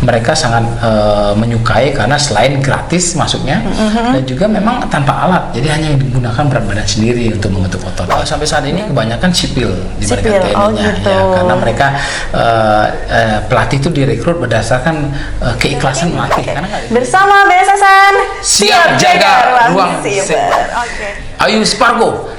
mereka sangat menyukai karena selain gratis masuknya dan juga memang tanpa alat, jadi hanya digunakan berat badan sendiri untuk mengetuk otot. Sampai saat ini kebanyakan sipil dibandingkan TNI-nya, gitu. ya, karena mereka pelatih itu direkrut berdasarkan keikhlasan melatih. Bersama BSSN siap jaga ruang siber. Ayo Sparko.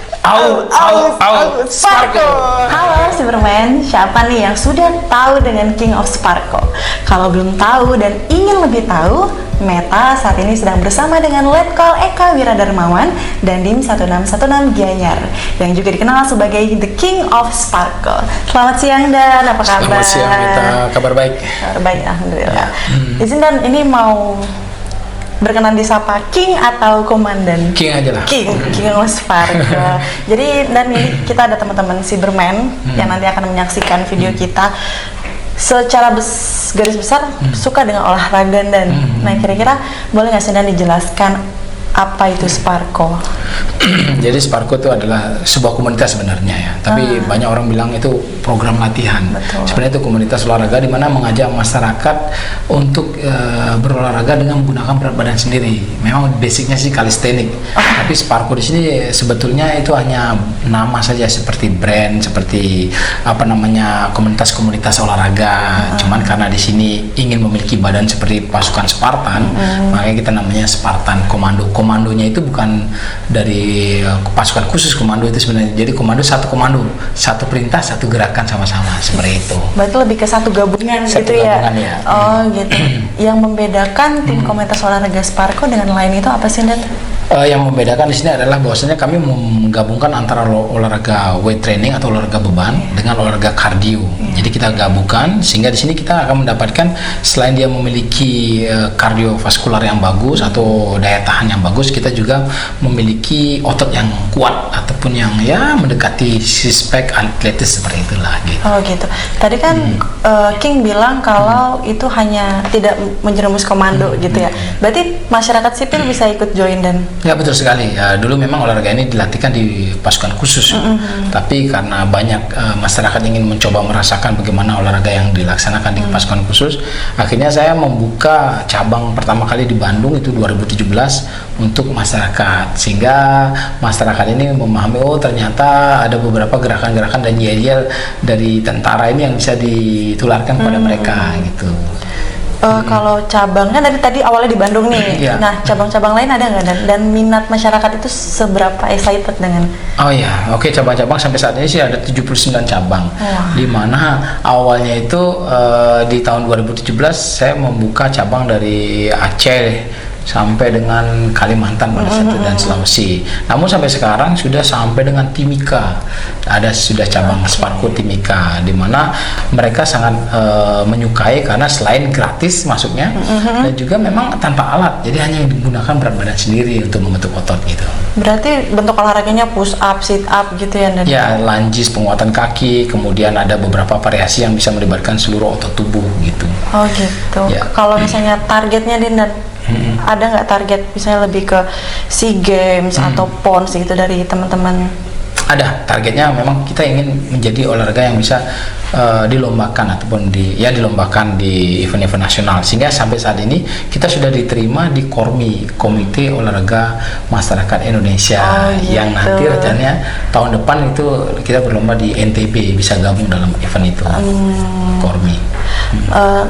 Sparko. Halo Cyberman, siapa nih yang sudah tahu dengan King of Sparko? Kalau belum tahu dan ingin lebih tahu, Meta saat ini sedang bersama dengan Letkol Eka Wiradarmawan dan Dim 1616 Gianyar yang juga dikenal sebagai The King of Sparko. Selamat siang Dan, apa kabar? Selamat siang Meta, kabar baik. Kabar baik, alhamdulillah. Izin Dan, ini mau berkenan disapa King atau Komandan? King aja lah. King of Sparko. Jadi Dan ini kita ada teman-teman Cyberman yang nanti akan menyaksikan video kita. Secara garis besar suka dengan olahraga Dan. Nah kira-kira boleh nggak sih Dan dijelaskan apa itu Sparko? Jadi Sparko itu adalah sebuah komunitas sebenarnya ya, tapi banyak orang bilang itu program latihan. Betul. Sebenarnya itu komunitas olahraga di mana mengajak masyarakat untuk berolahraga dengan menggunakan berat badan sendiri. Memang basicnya sih kalistenik, tapi Sparko di sini sebetulnya itu hanya nama saja, seperti brand, seperti apa namanya komunitas-komunitas olahraga. Cuman karena di sini ingin memiliki badan seperti pasukan Spartan, makanya kita namanya Spartan Komando. Komandonya itu bukan dari pasukan khusus, komando itu sebenarnya jadi komando, satu perintah, satu gerakan sama-sama seperti itu. Berarti lebih ke satu gabungan gitu ya? Oh gitu. Yang membedakan tim komunitas olahraga Sparko dengan lain itu apa sih Dan? Yang membedakan di sini adalah bahwasanya kami menggabungkan antara olahraga weight training atau olahraga beban dengan olahraga kardio. Jadi kita gabungkan sehingga di sini kita akan mendapatkan selain dia memiliki kardiovaskular yang bagus atau daya tahan yang bagus, kita juga memiliki otot yang kuat ataupun yang ya mendekati six-pack atletis seperti itulah gitu. Oh gitu. Tadi kan King bilang kalau itu hanya tidak menjerumus komando gitu ya. Berarti masyarakat sipil bisa ikut join Dan? Ya betul sekali. Dulu memang olahraga ini dilatihkan di pasukan khusus, tapi karena banyak masyarakat ingin mencoba merasakan bagaimana olahraga yang dilaksanakan di pasukan khusus, akhirnya saya membuka cabang pertama kali di Bandung itu 2017 untuk masyarakat, sehingga masyarakat ini memahami oh ternyata ada beberapa gerakan-gerakan dan yel-yel dari tentara ini yang bisa ditularkan kepada mereka gitu. Kalau cabangnya tadi awalnya di Bandung nih, nah cabang-cabang lain ada nggak dan minat masyarakat itu seberapa excited dengan? Oh ya, oke, cabang-cabang sampai saat ini sih ada 79 cabang. Di mana awalnya itu di tahun 2017 saya membuka cabang dari Aceh sampai dengan Kalimantan pada saat itu dan Sulawesi. Namun sampai sekarang sudah sampai dengan Timika. Ada sudah cabang Sparko Timika di mana mereka sangat menyukai karena selain gratis masuknya dan juga memang tanpa alat. Jadi hanya digunakan berat badan sendiri untuk mengetuk otot gitu. Berarti bentuk olahraganya push up, sit up gitu ya Dan? Ya, lunges, penguatan kaki, kemudian ada beberapa variasi yang bisa melibatkan seluruh otot tubuh gitu. Oh gitu. Ya. Kalau misalnya targetnya Dan ada nggak target misalnya lebih ke SEA Games atau PON gitu dari teman-teman? Ada, targetnya memang kita ingin menjadi olahraga yang bisa dilombakan ataupun dilombakan di event-event nasional, sehingga sampai saat ini kita sudah diterima di KORMI, Komite Olahraga Masyarakat Indonesia, yang nanti rencananya tahun depan itu kita berlomba di NTB, bisa gabung dalam event itu. KORMI.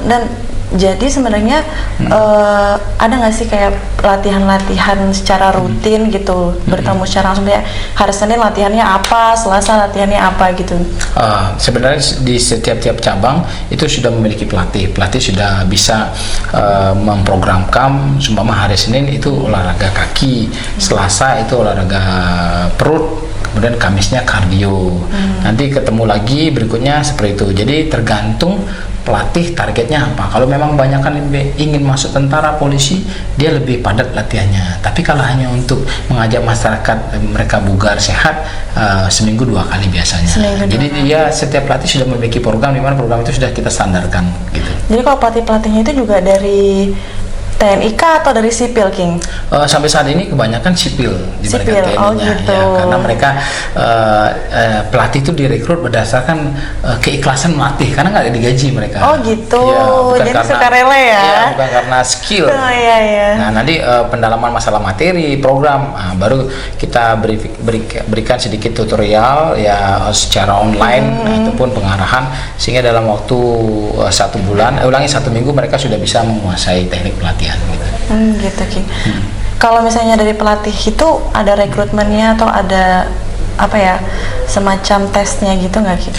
Dan jadi sebenarnya ada nggak sih kayak latihan-latihan secara rutin gitu, bertemu secara langsung kayak hari Senin latihannya apa, Selasa latihannya apa gitu? Sebenarnya di setiap cabang itu sudah memiliki pelatih sudah bisa memprogramkan, seumpama hari Senin itu olahraga kaki, Selasa itu olahraga perut, kemudian Kamisnya kardio. Nanti ketemu lagi berikutnya seperti itu. Jadi tergantung pelatih targetnya apa. Kalau memang banyak kan ingin masuk tentara, polisi, dia lebih padat latihannya. Tapi kalau hanya untuk mengajak masyarakat mereka bugar sehat, seminggu 2 kali biasanya. Jadi dia setiap pelatih sudah memiliki program, di mana program itu sudah kita standarkan gitu. Jadi kalau pelatihnya itu juga dari TNI kah atau dari sipil, King? Sampai saat ini kebanyakan sipil dibandingkan Sipil, TNI-nya, gitu. ya, karena mereka pelatih itu direkrut berdasarkan keikhlasan melatih, karena nggak digaji mereka. Oh gitu, Ya, bukan jadi karena, sukarela ya? Ya, bukan karena skill. Oh iya. Nah, nanti pendalaman masalah materi, program, baru kita berikan sedikit tutorial ya secara online ataupun pengarahan, sehingga dalam waktu 1 bulan, ulangi 1 minggu mereka sudah bisa menguasai teknik pelatihan gitu. Gitu, King. Kalau misalnya dari pelatih itu ada rekrutmennya atau ada apa ya, semacam tesnya gitu nggak, King?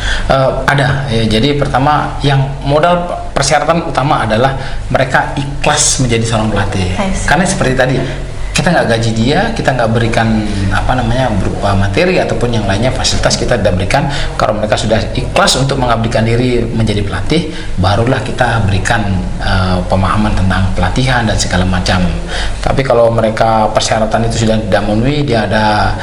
Ada ya, jadi pertama yang modal persyaratan utama adalah mereka ikhlas menjadi seorang pelatih. Karena seperti tadi, kita nggak gaji dia, kita nggak berikan berupa materi ataupun yang lainnya, fasilitas kita tidak berikan. Kalau mereka sudah ikhlas untuk mengabdikan diri menjadi pelatih, barulah kita berikan pemahaman tentang pelatihan dan segala macam. Tapi kalau mereka persyaratan itu sudah tidak memenuhi, dia ada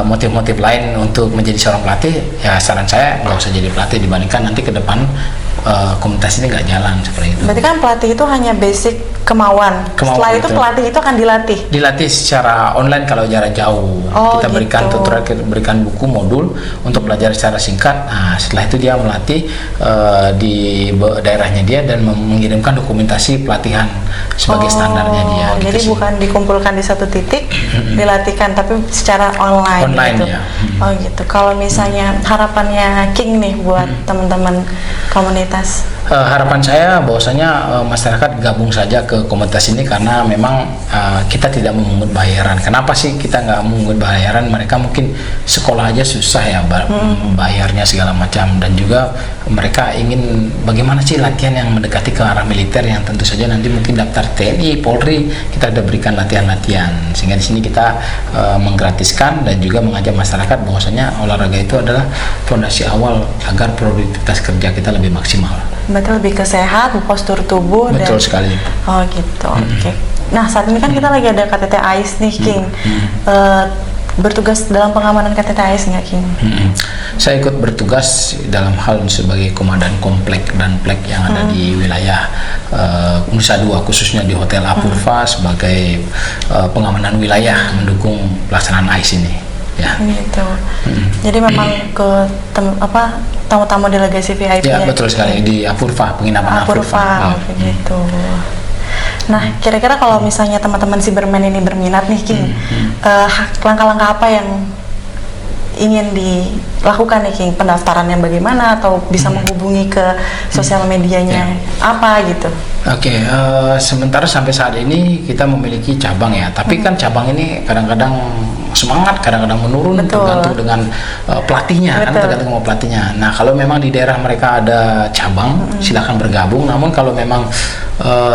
motif-motif lain untuk menjadi seorang pelatih, ya saran saya nggak usah jadi pelatih, dibandingkan nanti ke depan komunitas ini nggak jalan seperti itu. Berarti kan pelatih itu hanya basic kemauan. Setelah itu betul. pelatih itu akan Dilatih secara online kalau jarak jauh. Kita berikan tutorial, kita berikan buku modul untuk belajar secara singkat. Nah, setelah itu dia melatih di daerahnya dia dan mengirimkan dokumentasi pelatihan sebagai standarnya dia. Jadi gitu bukan dikumpulkan di satu titik, dilatihkan, tapi secara online gitu. Ya. Oh gitu. Kalau misalnya harapannya King nih buat teman-teman komunitas. Harapan saya bahwasanya masyarakat gabung saja ke komunitas ini, karena memang kita tidak memungut bayaran. Kenapa sih kita nggak memungut bayaran? Mereka mungkin sekolah aja susah ya bayarnya segala macam, dan juga mereka ingin bagaimana sih latihan yang mendekati ke arah militer, yang tentu saja nanti mungkin daftar TNI, Polri, kita sudah berikan latihan-latihan, sehingga di sini kita menggratiskan dan juga mengajak masyarakat bahwasanya olahraga itu adalah fondasi awal agar produktivitas kerja kita lebih maksimal. Berarti lebih ke sehat, postur tubuh. Betul sekali. Oh gitu, oke. Nah saat ini kan kita lagi ada KTT AIS nih, King. Bertugas dalam pengamanan KTT AIS nggak, King? Saya ikut bertugas dalam hal sebagai komandan komplek dan plek yang ada di wilayah Nusa Dua, khususnya di Hotel Apurva sebagai pengamanan wilayah mendukung pelaksanaan AIS ini. Ya. Gitu. Jadi memang ke tamu-tamu delegasi VIP ya? Betul sekali, di Apurva, penginapan Apurva. Gitu. Nah, kira-kira kalau misalnya teman-teman Cyberman ini berminat nih, King, langkah-langkah apa yang ingin dilakukan nih, King? Pendaftarannya bagaimana, atau bisa menghubungi ke sosial medianya apa gitu? Oke, sementara sampai saat ini kita memiliki cabang ya, tapi kan cabang ini kadang-kadang semangat, kadang-kadang menurun. Betul. Tergantung dengan pelatihnya. Betul. Kan tergantung sama pelatihnya. Nah, kalau memang di daerah mereka ada cabang, silakan bergabung. Namun kalau memang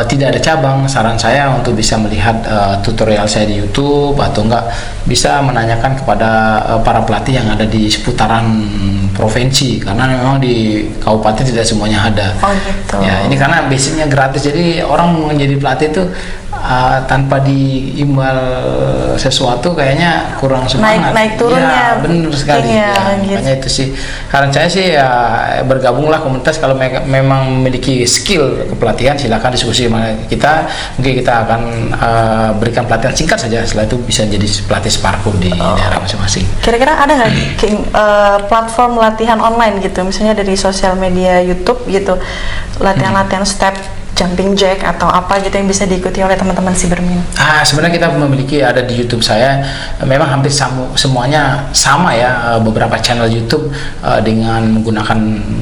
tidak ada cabang, saran saya untuk bisa melihat tutorial saya di YouTube, atau enggak bisa menanyakan kepada para pelatih yang ada di seputaran provinsi, karena memang di kabupaten tidak semuanya ada. Oh gitu. Ya, ini karena basicnya gratis, jadi orang menjadi pelatih itu tanpa diimbal sesuatu kayaknya kurang semangat. Naik turunnya. Ya, benar sekali. Ya, gitu. Makanya itu sih. Saran saya sih ya bergabunglah komunitas, kalau memang memiliki skill kepelatihan, silakan diskusi sama kita. Mungkin kita akan berikan pelatihan singkat saja, setelah itu bisa jadi pelatih Sparko di daerah masing-masing. Kira-kira ada nggak King, platform latihan online gitu, misalnya dari sosial media YouTube gitu, latihan-latihan step, jumping jack atau apa gitu yang bisa diikuti oleh teman-teman Cyberman? Sebenarnya kita memiliki, ada di YouTube saya, memang hampir semuanya sama ya, beberapa channel YouTube dengan menggunakan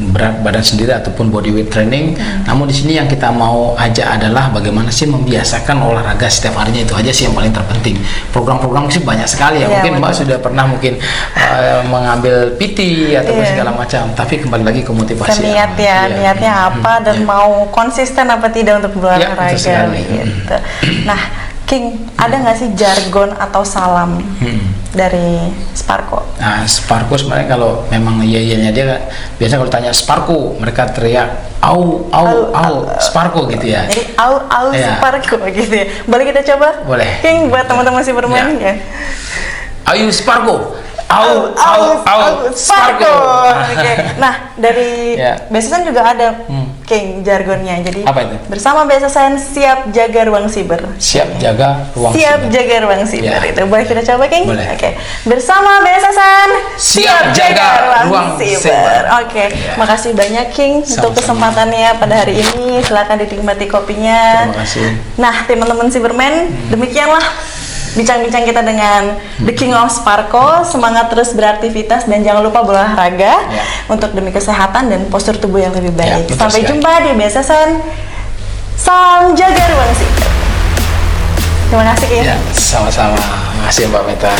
berat badan sendiri ataupun bodyweight training. Namun di sini yang kita mau ajak adalah bagaimana sih membiasakan olahraga setiap harinya, itu aja sih yang paling terpenting. Program-program sih banyak sekali ya, mungkin Mbak sudah pernah mungkin mengambil PT ataupun segala macam, tapi kembali lagi ke motivasi. Niatnya apa dan mau konsisten apa tidak untuk berolahraga gitu. Nah, King, ada nggak sih jargon atau salam dari Sparko? Nah, Sparko sebenarnya kalau memang iya-iyanya dia, biasanya kalau tanya Sparko, mereka teriak au Sparko gitu ya. Jadi au Sparko gitu ya. Boleh kita coba? Boleh. King, buat teman-teman Cyberman ya. Ayo Sparko. Au Sparko. Oke. Nah, dari biasanya juga ada King jargonnya. Jadi Apa itu? bersama BSSN siap jaga ruang siber. Siap jaga ruang Siap siber. jaga ruang siber. Ya. Itu boleh kita coba, King? Boleh. Oke. Bersama BSSN Siap jaga ruang siber. Oke. Ya. Makasih banyak, King, untuk Sama-sama. kesempatannya pada hari ini. Silakan dinikmati kopinya. Terima kasih. Nah, teman-teman Cyberman, demikianlah bincang-bincang kita dengan The King of Sparko. Semangat terus beraktivitas dan jangan lupa berolahraga Ya. untuk demi kesehatan dan postur tubuh yang lebih Ya, baik. betul Sampai sekali. jumpa di BSSN. Salam jaga ruang siber. Terima kasih, King. Ya, sama-sama. Makasih Mbak Meta.